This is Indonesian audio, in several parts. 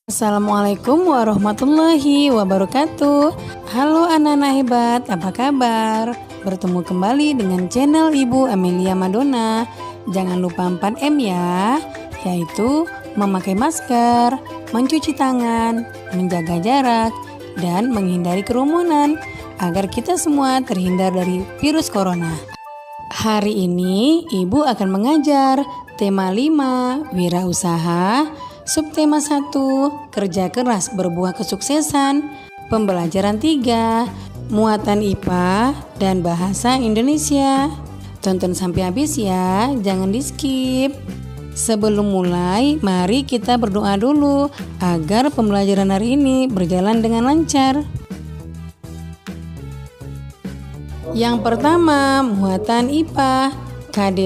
Assalamualaikum warahmatullahi wabarakatuh. Halo anak-anak hebat, apa kabar? Bertemu kembali dengan channel Ibu Amelia Madonna. Jangan lupa 4M ya, yaitu memakai masker, mencuci tangan, menjaga jarak, dan menghindari kerumunan agar kita semua terhindar dari virus corona. Hari ini Ibu akan mengajar tema 5, wirausaha. Subtema 1, kerja keras berbuah kesuksesan. Pembelajaran 3, muatan IPA dan bahasa Indonesia. Tonton sampai habis ya, jangan di skip. Sebelum mulai, mari kita berdoa dulu agar pembelajaran hari ini berjalan dengan lancar. Yang pertama, muatan IPA KD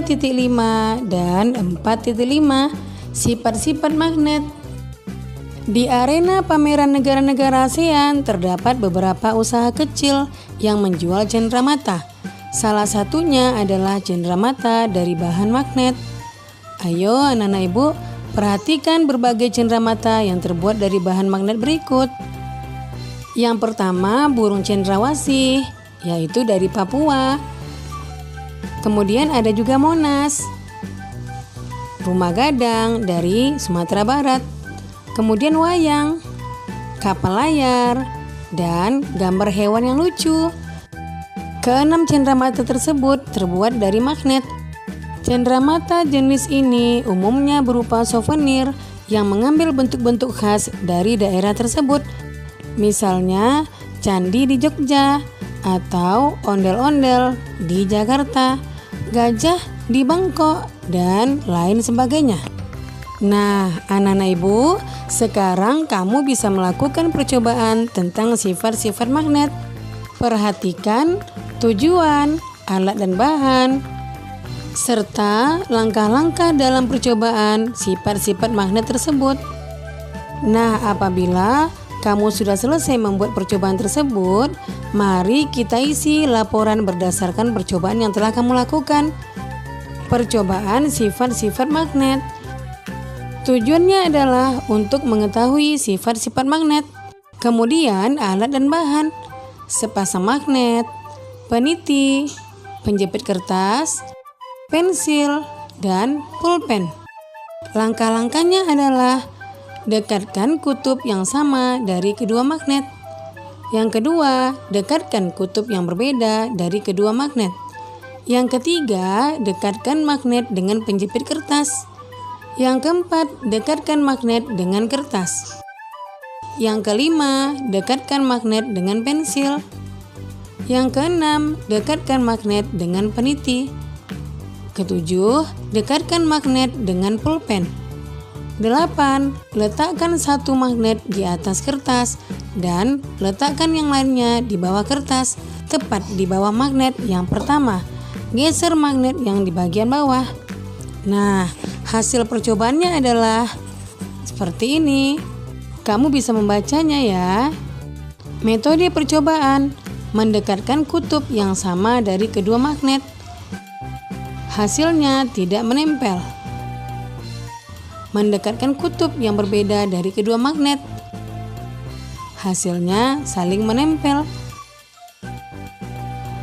3.5 dan 4.5. Sifat-sifat magnet. Di arena pameran negara-negara ASEAN terdapat beberapa usaha kecil yang menjual cenderamata. Salah satunya adalah cenderamata dari bahan magnet. Ayo anak-anak ibu, perhatikan berbagai cenderamata yang terbuat dari bahan magnet berikut. Yang pertama, burung cendrawasih, yaitu dari Papua. Kemudian ada juga monas. Rumah gadang dari Sumatera Barat, kemudian wayang, kapal layar, dan gambar hewan yang lucu. Keenam cenderamata tersebut terbuat dari magnet. Cenderamata jenis ini umumnya berupa souvenir yang mengambil bentuk-bentuk khas dari daerah tersebut. Misalnya candi di Jogja atau ondel-ondel di Jakarta, gajah di Bangkok, dan lain sebagainya. Nah, anak-anak ibu, sekarang kamu bisa melakukan percobaan tentang sifat-sifat magnet. Perhatikan tujuan, alat dan bahan, serta langkah-langkah dalam percobaan sifat-sifat magnet tersebut. Nah, apabila kamu sudah selesai membuat percobaan tersebut, mari kita isi laporan berdasarkan percobaan yang telah kamu lakukan. Percobaan sifat-sifat magnet. Tujuannya adalah untuk mengetahui sifat-sifat magnet. Kemudian alat dan bahan, sepasang magnet, peniti, penjepit kertas, pensil, dan pulpen. Langkah-langkahnya adalah dekatkan kutub yang sama dari kedua magnet. Yang kedua, dekatkan kutub yang berbeda dari kedua magnet. Yang ketiga, dekatkan magnet dengan penjepit kertas. Yang keempat, dekatkan magnet dengan kertas. Yang kelima, dekatkan magnet dengan pensil. Yang keenam, dekatkan magnet dengan peniti. Ketujuh, dekatkan magnet dengan pulpen. 8. Letakkan satu magnet di atas kertas dan letakkan yang lainnya di bawah kertas, tepat di bawah magnet yang pertama. Geser magnet yang di bagian bawah. Nah, hasil percobaannya adalah seperti ini. Kamu bisa membacanya ya. Metode percobaan: mendekatkan kutub yang sama dari kedua magnet. Hasilnya tidak menempel. Mendekatkan kutub yang berbeda dari kedua magnet. Hasilnya saling menempel.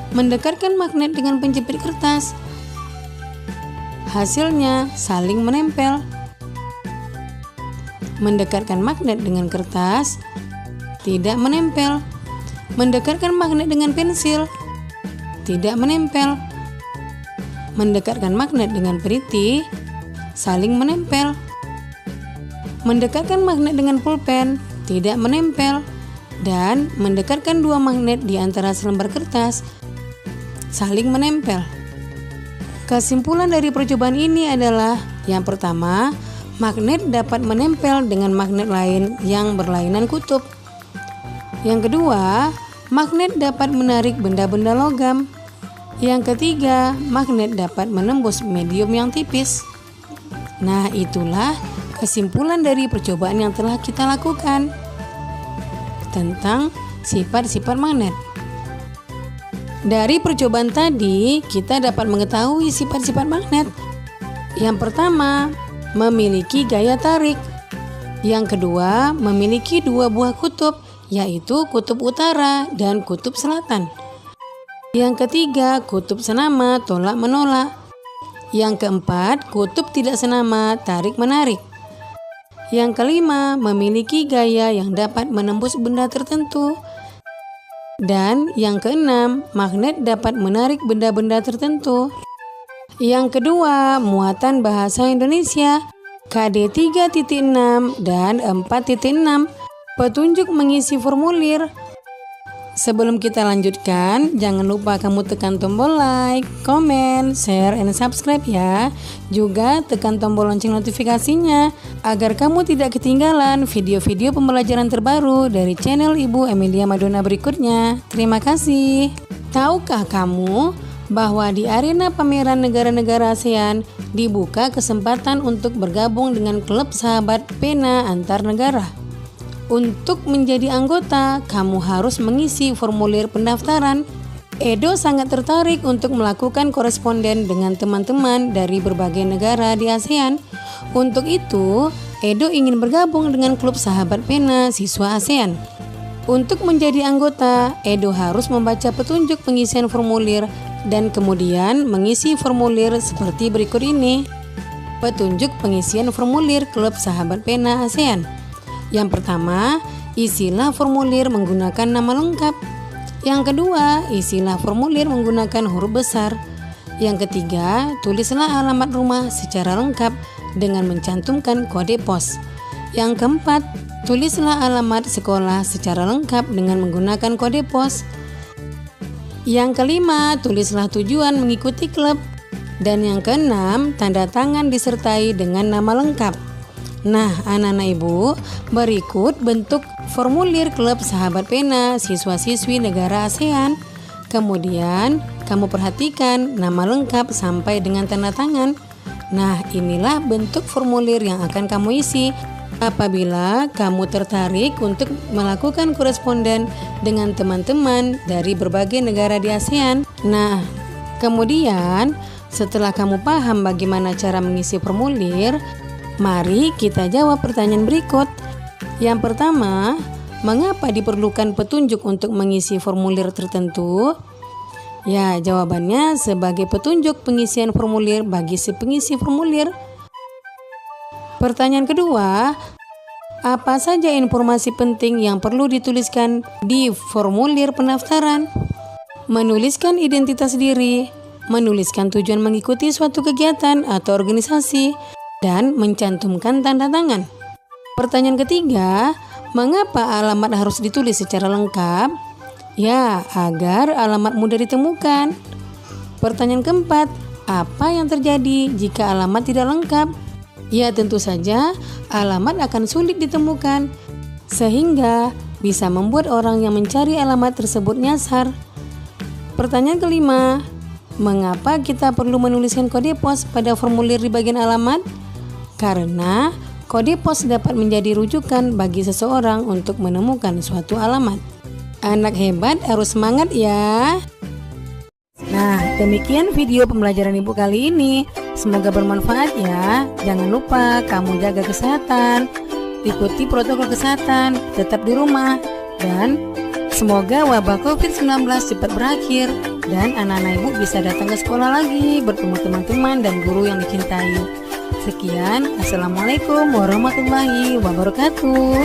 Mendekatkan magnet dengan penjepit kertas. Hasilnya saling menempel. Mendekatkan magnet dengan kertas, tidak menempel. Mendekatkan magnet dengan pensil, tidak menempel. Mendekatkan magnet dengan peniti, saling menempel. Mendekatkan magnet dengan pulpen, tidak menempel. Dan mendekatkan dua magnet di antara selembar kertas, saling menempel. Kesimpulan dari percobaan ini adalah: yang pertama, magnet dapat menempel dengan magnet lain yang berlainan kutub. Yang kedua, magnet dapat menarik benda-benda logam. Yang ketiga, magnet dapat menembus medium yang tipis. Nah, itulah kesimpulan dari percobaan yang telah kita lakukan tentang sifat-sifat magnet. Dari percobaan tadi, kita dapat mengetahui sifat-sifat magnet. Yang pertama, memiliki gaya tarik. Yang kedua, memiliki dua buah kutub, yaitu kutub utara dan kutub selatan. Yang ketiga, kutub senama tolak-menolak. Yang keempat, kutub tidak senama tarik-menarik. Yang kelima, memiliki gaya yang dapat menembus benda tertentu. Dan yang keenam, magnet dapat menarik benda-benda tertentu. Yang kedua, muatan bahasa Indonesia KD 3.6 dan 4.6. Petunjuk mengisi formulir. Sebelum kita lanjutkan, jangan lupa kamu tekan tombol like, komen, share, and subscribe ya. Juga tekan tombol lonceng notifikasinya agar kamu tidak ketinggalan video-video pembelajaran terbaru dari channel Ibu Emilia Madonna berikutnya. Terima kasih. Tahukah kamu bahwa di arena pameran negara-negara ASEAN dibuka kesempatan untuk bergabung dengan klub sahabat pena antar negara? Untuk menjadi anggota, kamu harus mengisi formulir pendaftaran. Edo sangat tertarik untuk melakukan koresponden dengan teman-teman dari berbagai negara di ASEAN. Untuk itu, Edo ingin bergabung dengan klub sahabat pena siswa ASEAN. Untuk menjadi anggota, Edo harus membaca petunjuk pengisian formulir dan kemudian mengisi formulir seperti berikut ini. Petunjuk pengisian formulir klub sahabat pena ASEAN. Yang pertama, isilah formulir menggunakan nama lengkap. Yang kedua, isilah formulir menggunakan huruf besar. Yang ketiga, tulislah alamat rumah secara lengkap dengan mencantumkan kode pos. Yang keempat, tulislah alamat sekolah secara lengkap dengan menggunakan kode pos. Yang kelima, tulislah tujuan mengikuti klub. Dan yang keenam, tanda tangan disertai dengan nama lengkap. Nah, anak-anak ibu, berikut bentuk formulir klub sahabat pena siswa-siswi negara ASEAN. Kemudian, kamu perhatikan nama lengkap sampai dengan tanda tangan. Nah, inilah bentuk formulir yang akan kamu isi apabila kamu tertarik untuk melakukan koresponden dengan teman-teman dari berbagai negara di ASEAN. Nah, kemudian setelah kamu paham bagaimana cara mengisi formulir, mari kita jawab pertanyaan berikut. Yang pertama, mengapa diperlukan petunjuk untuk mengisi formulir tertentu? Ya, jawabannya sebagai petunjuk pengisian formulir bagi si pengisi formulir. Pertanyaan kedua, apa saja informasi penting yang perlu dituliskan di formulir pendaftaran? Menuliskan identitas diri, menuliskan tujuan mengikuti suatu kegiatan atau organisasi, dan mencantumkan tanda tangan. Pertanyaan ketiga, mengapa alamat harus ditulis secara lengkap? Ya, agar alamat mudah ditemukan. Pertanyaan keempat, apa yang terjadi jika alamat tidak lengkap? Ya, tentu saja alamat akan sulit ditemukan, sehingga bisa membuat orang yang mencari alamat tersebut nyasar. Pertanyaan kelima, mengapa kita perlu menuliskan kode pos pada formulir di bagian alamat? Karena kode pos dapat menjadi rujukan bagi seseorang untuk menemukan suatu alamat. Anak hebat harus semangat ya. Nah, demikian video pembelajaran Ibu kali ini. Semoga bermanfaat ya. Jangan lupa kamu jaga kesehatan, ikuti protokol kesehatan, tetap di rumah, dan semoga wabah COVID-19 cepat berakhir dan anak-anak Ibu bisa datang ke sekolah lagi bertemu teman-teman dan guru yang dicintai. Sekian, assalamualaikum warahmatullahi wabarakatuh.